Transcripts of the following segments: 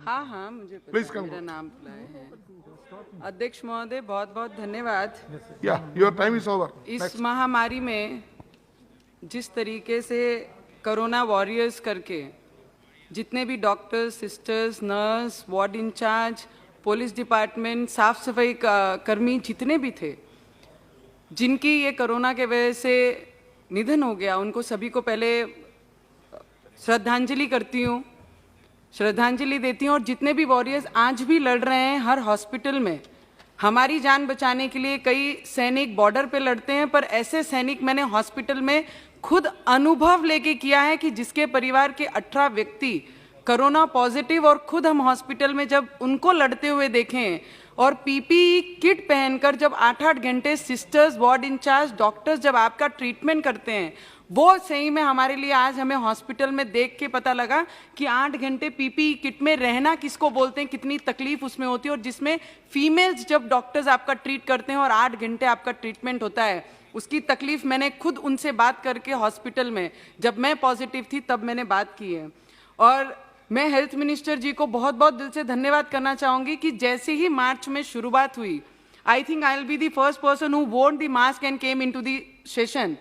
हाँ हाँ, मुझे पता Please है, come. मेरा नाम बुलाए हैं। अध्यक्ष महोदय, बहुत बहुत धन्यवाद। Yeah, your time is over. इस Next. महामारी में जिस तरीके से कोरोना वॉरियर्स करके जितने भी doctors, sisters, nurse, ward in charge, police department, साफ सफाई कर्मी जितने भी थे, जिनकी ये कोरोना के वजह से निधन हो गया, उनको सभी को पहले श्रद्धांजलि करती हूँ, श्रद्धांजलि देती हूँ। और जितने भी वॉरियर्स आज भी लड़ रहे हैं हर हॉस्पिटल में हमारी जान बचाने के लिए, कई सैनिक बॉर्डर पे लड़ते हैं, पर ऐसे सैनिक मैंने हॉस्पिटल में खुद अनुभव लेके किया है कि जिसके परिवार के 18 व्यक्ति कोरोना पॉजिटिव, और खुद हम हॉस्पिटल में जब उनको लड़ते हुए देखें और पीपीई किट पहनकर जब 8-8 घंटे सिस्टर्स, वार्ड इंचार्ज, डॉक्टर्स जब आपका ट्रीटमेंट करते हैं, वो सही में हमारे लिए आज हमें हॉस्पिटल में देख के पता लगा कि 8 घंटे पीपीई किट में रहना किसको बोलते हैं, कितनी तकलीफ उसमें होती है। और जिसमें फीमेल्स जब डॉक्टर्स आपका ट्रीट करते हैं और 8 घंटे आपका ट्रीटमेंट होता है, उसकी तकलीफ मैंने खुद उनसे बात करके हॉस्पिटल में, जब मैं पॉजिटिव थी तब मैंने बात की है। और मैं हेल्थ मिनिस्टर जी को बहुत बहुत दिल से धन्यवाद करना चाहूँगी कि जैसे ही मार्च में शुरुआत हुई, I think I will be the first person who वोर the mask and came into the session.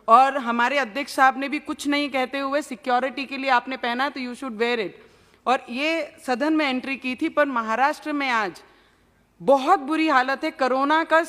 और हमारे अध्यक्ष साहब ने भी कुछ नहीं कहते हुए, सिक्योरिटी के लिए आपने पहना तो यू शुड वेयर इट, और ये सदन में एंट्री की थी। पर महाराष्ट्र में आज बहुत बुरी हालत है, कोरोना का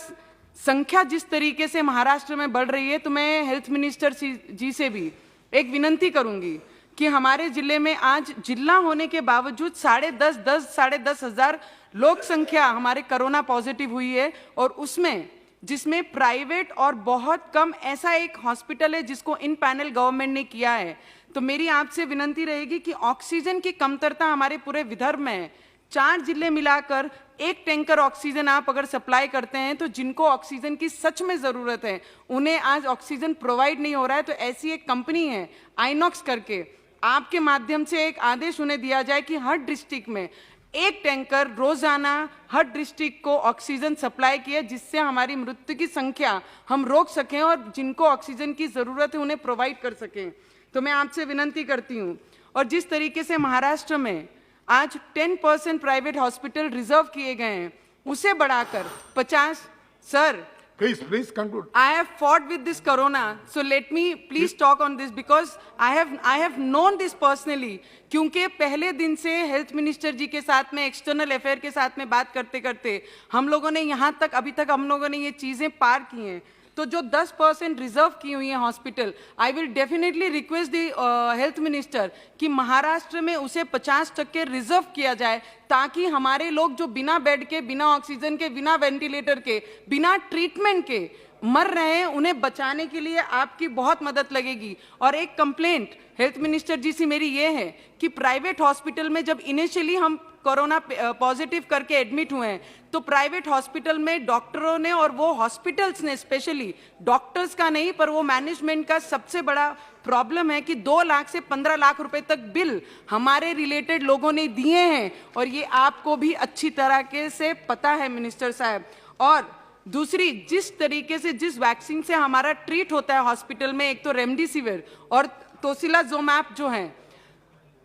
संख्या जिस तरीके से महाराष्ट्र में बढ़ रही है, तो मैं हेल्थ मिनिस्टर जी से भी एक विनंती करूंगी कि हमारे जिले में आज जिला होने के बावजूद 10,500 लोक संख्या हमारे कोरोना पॉजिटिव हुई है, और उसमें जिसमें प्राइवेट और बहुत कम ऐसा एक हॉस्पिटल है जिसको इन पैनल गवर्नमेंट ने किया है। तो मेरी आपसे विनंती रहेगी कि ऑक्सीजन की कमतरता हमारे पूरे विदर्भ में है। 4 जिले मिलाकर 1 टैंकर ऑक्सीजन आप अगर सप्लाई करते हैं, तो जिनको ऑक्सीजन की सच में ज़रूरत है उन्हें आज ऑक्सीजन प्रोवाइड नहीं हो रहा है। तो ऐसी एक कंपनी है आइनॉक्स करके, आपके माध्यम से एक आदेश उन्हें दिया जाए कि हर डिस्ट्रिक्ट में 1 टैंकर रोजाना हर डिस्ट्रिक्ट को ऑक्सीजन सप्लाई किए, जिससे हमारी मृत्यु की संख्या हम रोक सकें और जिनको ऑक्सीजन की ज़रूरत है उन्हें प्रोवाइड कर सकें। तो मैं आपसे विनंती करती हूँ। और जिस तरीके से महाराष्ट्र में आज 10% प्राइवेट हॉस्पिटल रिजर्व किए गए हैं, उसे बढ़ाकर 50। Sir, Please conclude. I have fought with this corona, so let me please talk on this because I have known this personally. क्योंकि पहले दिन से हेल्थ मिनिस्टर जी के साथ में, एक्सटर्नल अफेयर के साथ में बात करते करते हम लोगों ने यहाँ तक, अभी तक हम लोगों ने ये चीज़ें पार की हैं। तो जो 10% रिजर्व की हुई है hospital, I will definitely request the health minister कि महाराष्ट्र में उसे 50% रिजर्व किया जाए, ताकि हमारे लोग जो बिना बेड के, बिना ऑक्सीजन के, बिना वेंटिलेटर के, बिना ट्रीटमेंट के मर रहे हैं, उन्हें बचाने के लिए आपकी बहुत मदद लगेगी। और एक कंप्लेंट हेल्थ मिनिस्टर जी से मेरी ये है कि प्राइवेट हॉस्पिटल में जब इनिशियली हम कोरोना पॉजिटिव करके एडमिट हुए हैं, तो प्राइवेट हॉस्पिटल में डॉक्टरों ने और वो हॉस्पिटल्स ने, स्पेशली डॉक्टर्स का नहीं पर वो मैनेजमेंट का सबसे बड़ा प्रॉब्लम है कि 2 लाख से 15 लाख रुपए तक बिल हमारे रिलेटेड लोगों ने दिए हैं, और ये आपको भी अच्छी तरह से पता है मिनिस्टर साहब। और दूसरी, जिस तरीके से, जिस वैक्सीन से हमारा ट्रीट होता है हॉस्पिटल में, एक तो रेमडेसिविर और टोसिलाज़ोमैब जो है,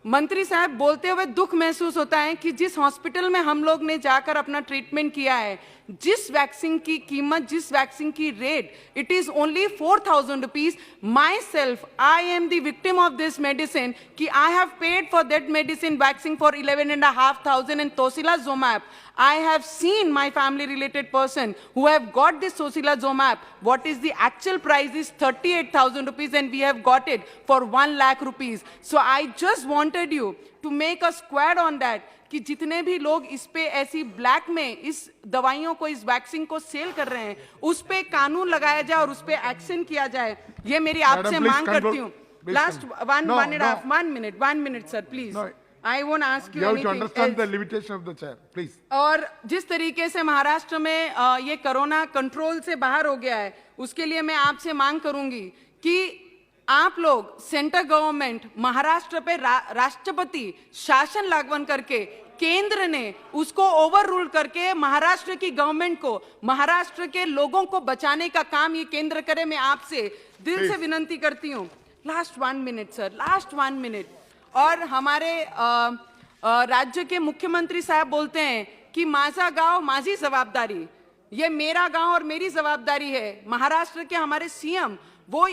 मंत्री साहब बोलते हुए दुख महसूस होता है कि जिस हॉस्पिटल में हम लोग ने जाकर अपना ट्रीटमेंट किया है, जिस वैक्सीन की कीमत, जिस वैक्सीन की rate, it is only 4,000 rupees. Myself, I am the victim of this medicine कि I have paid for that medicine vaccine for 11,500 and tocilizumab. I have seen my family related person who have got this Tosilazumab. What is the actual price is 38,000 rupees and we have got it for 1 lakh rupees. So I just wanted you to make a squad on that कि जितने भी लोग इस पे ऐसी black में इस दवाइयों को, इस वैक्सीन को सेल कर रहे हैं, उस पे कानून लगाया जाए और उस पे एक्शन किया जाए। ये मेरी आपसे मांग करती हूँ। Last 1 minute sir, please. I won't ask you anything. You have to understand the limitation of the chair, please. और जिस तरीके से महाराष्ट्र में ये कोरोना कंट्रोल से बाहर हो गया है, उसके लिए मैं आपसे मांग करूंगी कि आप लोग, सेंट्रल गवर्नमेंट महाराष्ट्र पे राष्ट्रपति शासन लागू करके, केंद्र ने उसको ओवर रूल करके महाराष्ट्र की गवर्नमेंट को, महाराष्ट्र के लोगों को बचाने का काम ये केंद्र करे। मैं आपसे दिल से विनंती करती हूँ। Last 1 minute sir, last 1 minute। और हमारे राज्य के मुख्यमंत्री साहब बोलते हैं कि माझा गांव माझी जवाबदारी, ये मेरा गांव और मेरी जवाबदारी है। महाराष्ट्र के हमारे सीएम वो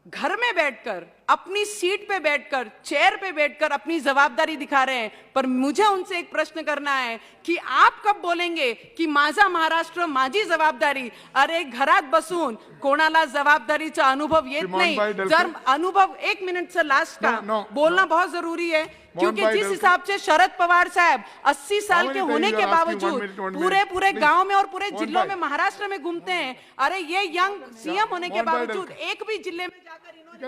घर में बैठकर, अपनी सीट पे बैठकर, चेयर पे बैठकर अपनी जवाबदारी दिखा रहे हैं। पर मुझे उनसे एक प्रश्न करना है कि आप कब बोलेंगे कि माझा महाराष्ट्र माझी जबाबदारी? अरे घरात बसून कोणाला जबाबदारीचा अनुभव येत नाही। जर अनुभव, एक मिनट से लास्ट का बोलना बहुत जरूरी है, क्योंकि जिस हिसाब से शरद पवार साहब 80 साल के होने के बावजूद पूरे गांव में और पूरे जिलों में महाराष्ट्र में घूमते हैं। अरे ये यंग सीएम होने के बावजूद एक भी जिले में जाकर इन्होंने